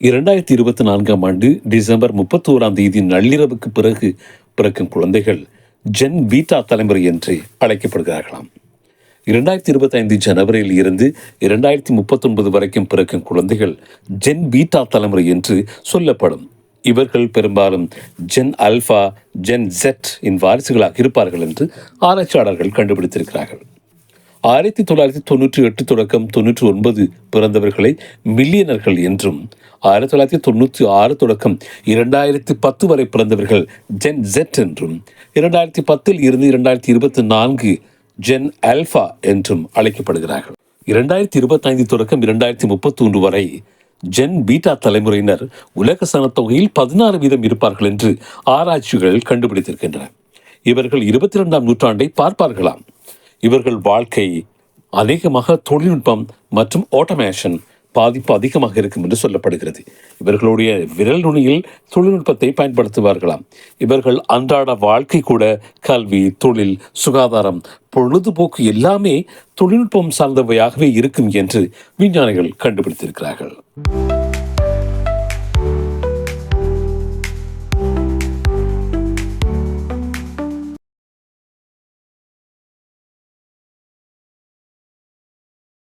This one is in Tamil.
2024 டிசம்பர் 31 நள்ளிரவுக்கு பிறகு பிறக்கும் குழந்தைகள் ஜென் பீட்டா தலைமுறை என்று அழைக்கப்படுகிறார்களாம். 2025 ஜனவரியில் இருந்து 2039 வரைக்கும் பிறக்கும் குழந்தைகள் ஜென் பீட்டா தலைமுறை என்று சொல்லப்படும். இவர்கள் பெரும்பாலும் ஜென் அல்ஃபா, ஜென் ஜெட் இன் வாரிசுகளாக இருப்பார்கள் என்று ஆராய்ச்சியாளர்கள் கண்டுபிடித்திருக்கிறார்கள். 1998 தொடக்கம் 99 பிறந்தவர்களை மில்லியனர்கள் என்றும், 1996 தொடக்கம் 2010 வரை பிறந்தவர்கள் ஜென் ஜெட் என்றும், 2010 இருந்து 2024 ஜென் ஆல்ஃபா என்றும் அழைக்கப்படுகிறார்கள். 2025 தொடக்கம் 2031 வரை ஜென் பீட்டா தலைமுறையினர் உலக சனத்தொகையில் 16% இருப்பார்கள் என்று ஆராய்ச்சிகள் கண்டுபிடித்திருக்கின்றன. இவர்கள் 22ஆம் நூற்றாண்டை பார்ப்பார்களாம். இவர்கள் வாழ்க்கை அநேகமாக தொழில்நுட்பம் மற்றும் ஆட்டோமேஷன் பாதிப்பு அதிகமாக இருக்கும் என்று சொல்லப்படுகிறது. இவர்களுடைய விரல் நுனியில் தொழில்நுட்பத்தை பயன்படுத்துவார்களாம். இவர்கள் அன்றாட வாழ்க்கை கூட கல்வி, தொழில், சுகாதாரம், பொழுதுபோக்கு எல்லாமே தொழில்நுட்பம் சார்ந்தவையாகவே இருக்கும் என்று விஞ்ஞானிகள் கண்டுபிடித்திருக்கிறார்கள்.